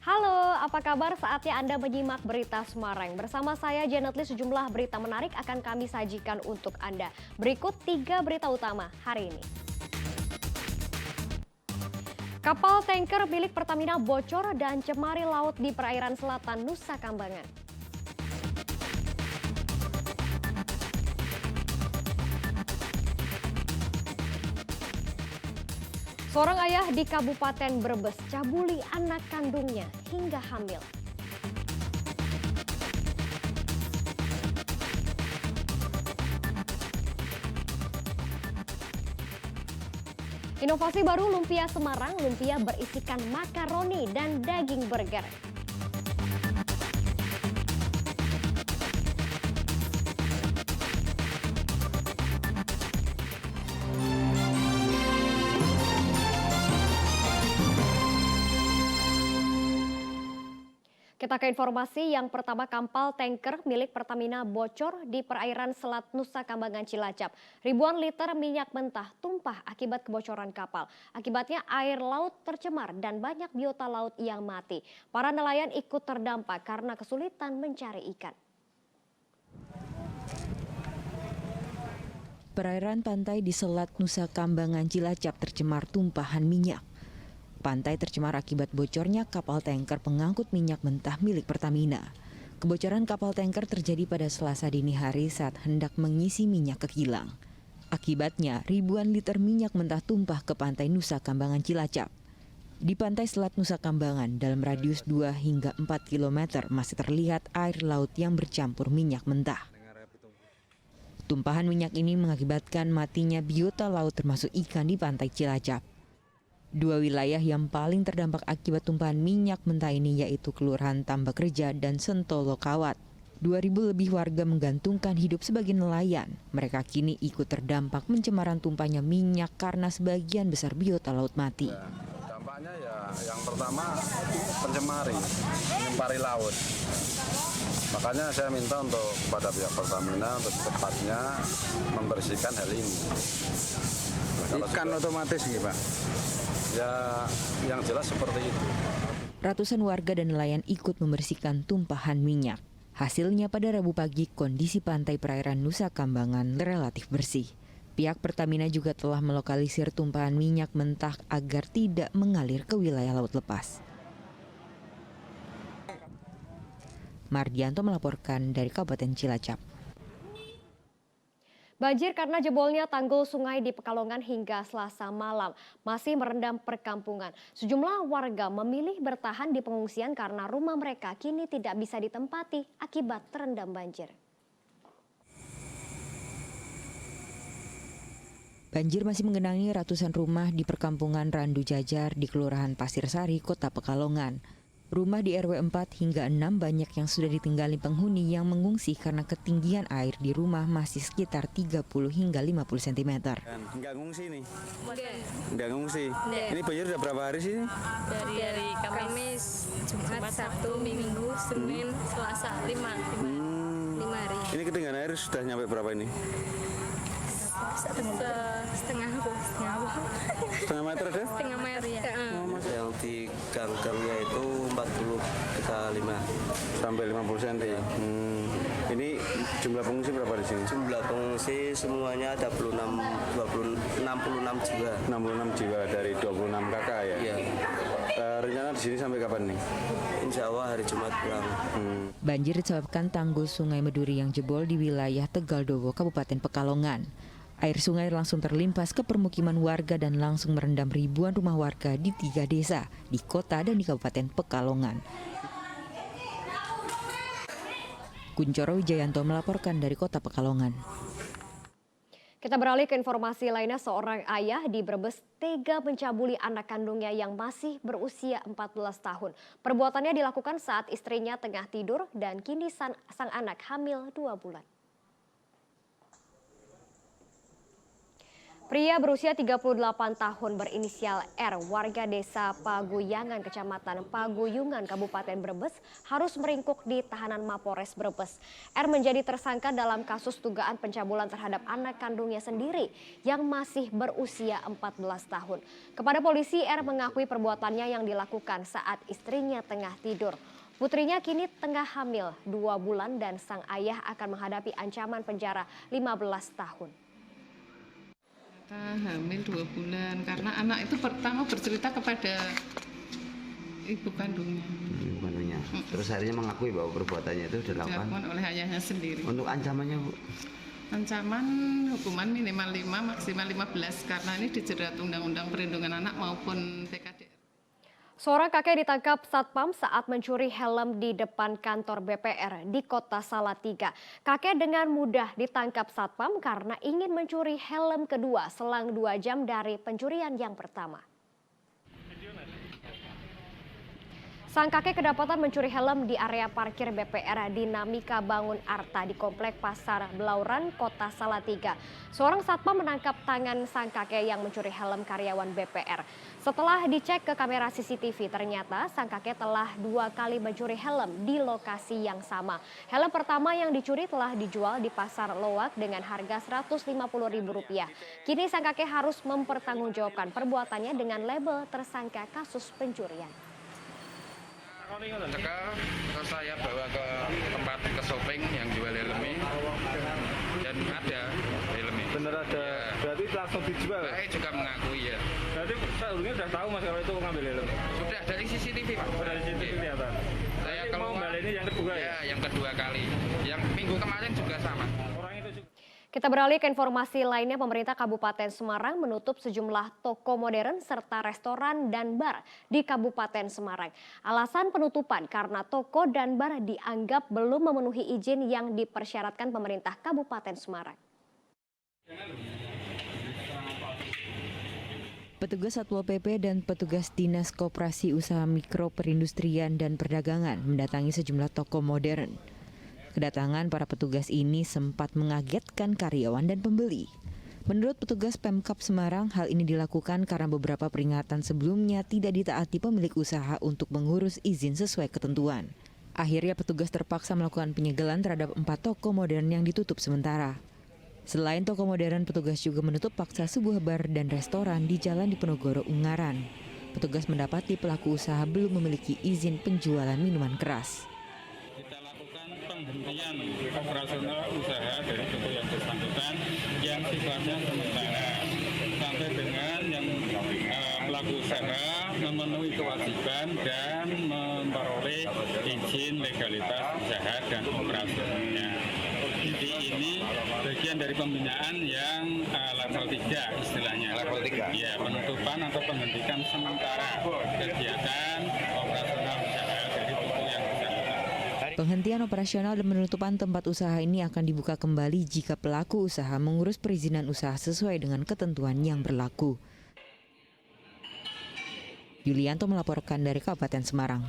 Halo, apa kabar? Saatnya Anda menyimak Berita Semarang. Bersama saya Janet Lee, sejumlah berita menarik akan kami sajikan untuk Anda. Berikut 3 berita utama hari ini. Kapal tanker milik Pertamina bocor dan cemari laut di perairan selatan Nusa Kambangan. Seorang ayah di Kabupaten Brebes cabuli anak kandungnya hingga hamil. Inovasi baru lumpia Semarang, lumpia berisikan makaroni dan daging burger. Kita ke informasi yang pertama, kapal tanker milik Pertamina bocor di perairan Selat Nusa Kambangan Cilacap. Ribuan liter minyak mentah tumpah akibat kebocoran kapal. Akibatnya air laut tercemar dan banyak biota laut yang mati. Para nelayan ikut terdampak karena kesulitan mencari ikan. Perairan pantai di Selat Nusa Kambangan Cilacap tercemar tumpahan minyak. Pantai tercemar akibat bocornya kapal tanker pengangkut minyak mentah milik Pertamina. Kebocoran kapal tanker terjadi pada Selasa dini hari saat hendak mengisi minyak ke kilang. Akibatnya, ribuan liter minyak mentah tumpah ke pantai Nusa Kambangan Cilacap. Di pantai Selat Nusa Kambangan, dalam radius 2 hingga 4 km masih terlihat air laut yang bercampur minyak mentah. Tumpahan minyak ini mengakibatkan matinya biota laut termasuk ikan di pantai Cilacap. 2 wilayah yang paling terdampak akibat tumpahan minyak mentah ini yaitu Kelurahan Tambak Reja dan Sentolo Kawat. 2.000 lebih warga menggantungkan hidup sebagai nelayan. Mereka kini ikut terdampak pencemaran tumpahnya minyak karena sebagian besar biota laut mati. Dampaknya ya yang pertama mencemari laut. Makanya saya minta untuk kepada pihak Pertamina untuk secepatnya membersihkan hal ini. Ikan otomatis gitu Pak? Ya yang jelas seperti itu. Ratusan warga dan nelayan ikut membersihkan tumpahan minyak. Hasilnya pada Rabu pagi kondisi pantai perairan Nusa Kambangan relatif bersih. Pihak Pertamina juga telah melokalisir tumpahan minyak mentah agar tidak mengalir ke wilayah laut lepas. Mardianto melaporkan dari Kabupaten Cilacap. Banjir karena jebolnya tanggul sungai di Pekalongan hingga Selasa malam masih merendam perkampungan. Sejumlah warga memilih bertahan di pengungsian karena rumah mereka kini tidak bisa ditempati akibat terendam banjir. Banjir masih menggenangi ratusan rumah di perkampungan Randu Jajar di Kelurahan Pasir Sari, Kota Pekalongan. Rumah di RW 4 hingga 6 banyak yang sudah ditinggali penghuni yang mengungsi karena ketinggian air di rumah masih sekitar 30 hingga 50 cm. Enggak ngungsi nih? Enggak ngungsi? Ini banjir udah berapa hari sih? Dari Kamis, Jumat, Sabtu, Minggu, Senin, Selasa, 5 hari. Ini ketinggian air sudah nyampe berapa ini? Setengah meter deh? setengah meter ya. Yang di gangnya itu 40-5 Sampai 50 cm. Ini jumlah pengungsi berapa di sini? jumlah pengungsi semuanya ada 66 jiwa. 66 jiwa dari 26 kakak ya? Iya. Rencana di sini sampai kapan nih? Insya Allah hari Jumat pulang. Banjir disebabkan tanggul Sungai Meduri yang jebol di wilayah Tegaldowo, Kabupaten Pekalongan. Air sungai langsung terlimpas ke permukiman warga dan langsung merendam ribuan rumah warga di 3 desa, di kota dan di Kabupaten Pekalongan. Kuncoro Wijayanto melaporkan dari Kota Pekalongan. Kita beralih ke informasi lainnya, seorang ayah di Brebes tega mencabuli anak kandungnya yang masih berusia 14 tahun. Perbuatannya dilakukan saat istrinya tengah tidur dan kini sang anak hamil 2 bulan. Pria berusia 38 tahun berinisial R, warga desa Paguyangan, Kecamatan Paguyungan, Kabupaten Brebes, harus meringkuk di tahanan Mapores Brebes. R menjadi tersangka dalam kasus dugaan pencabulan terhadap anak kandungnya sendiri yang masih berusia 14 tahun. Kepada polisi, R mengakui perbuatannya yang dilakukan saat istrinya tengah tidur. Putrinya kini tengah hamil 2 bulan dan sang ayah akan menghadapi ancaman penjara 15 tahun. Hamil 2 bulan karena anak itu pertama bercerita kepada ibu kandungnya. Terus akhirnya mengakui bahwa perbuatannya itu dilakukan oleh ayahnya sendiri. Untuk ancamannya, Bu? Ancaman hukuman minimal 5 maksimal 15 karena ini dijerat Undang-Undang Perlindungan Anak maupun PKDR. Seorang kakek ditangkap Satpam saat mencuri helm di depan kantor BPR di Kota Salatiga. Kakek dengan mudah ditangkap Satpam karena ingin mencuri helm kedua selang 2 jam dari pencurian yang pertama. Sang kakek kedapatan mencuri helm di area parkir BPR Dinamika Bangun Arta di Komplek Pasar Belauran, Kota Salatiga. Seorang satpam menangkap tangan sang kakek yang mencuri helm karyawan BPR. Setelah dicek ke kamera CCTV, ternyata sang kakek telah 2 kali mencuri helm di lokasi yang sama. Helm pertama yang dicuri telah dijual di Pasar Loak dengan harga Rp150.000. Kini sang kakek harus mempertanggungjawabkan perbuatannya dengan label tersangka kasus pencurian. Terus saya bawa ke tempat ke shopping yang jual helmi dan ada helmi. Bener ada, ya. Berarti langsung dijual? Saya juga mengakui ya. Berarti sebelumnya sudah tahu Mas kalau itu ngambil helm? Sudah dari CCTV Pak. Dari CCTV kelihatan? Saya keluar ini yang kedua ya? Yang kedua kali. Yang minggu kemarin juga sama. Kita beralih ke informasi lainnya. Pemerintah Kabupaten Semarang menutup sejumlah toko modern serta restoran dan bar di Kabupaten Semarang. Alasan penutupan karena toko dan bar dianggap belum memenuhi izin yang dipersyaratkan pemerintah Kabupaten Semarang. Petugas Satpol PP dan petugas Dinas Koperasi Usaha Mikro Perindustrian dan Perdagangan mendatangi sejumlah toko modern. Kedatangan para petugas ini sempat mengagetkan karyawan dan pembeli. Menurut petugas Pemkab Semarang, hal ini dilakukan karena beberapa peringatan sebelumnya tidak ditaati pemilik usaha untuk mengurus izin sesuai ketentuan. Akhirnya petugas terpaksa melakukan penyegelan terhadap 4 toko modern yang ditutup sementara. Selain toko modern, petugas juga menutup paksa sebuah bar dan restoran di Jalan Diponegoro, Ungaran. Petugas mendapati pelaku usaha belum memiliki izin penjualan minuman keras. Penghentian operasional usaha dari toko yang bersangkutan yang sifatnya sementara sampai dengan yang pelaku usaha memenuhi kewajiban dan memperoleh izin legalitas usaha dan operasionalnya. Jadi ini bagian dari pembinaan yang level 3 istilahnya. Level 3? Ya, penutupan atau penghentian sementara kegiatan operasional usaha dari toko yang bersangkutan. Penghentian operasional dan penutupan tempat usaha ini akan dibuka kembali jika pelaku usaha mengurus perizinan usaha sesuai dengan ketentuan yang berlaku. Yulianto melaporkan dari Kabupaten Semarang.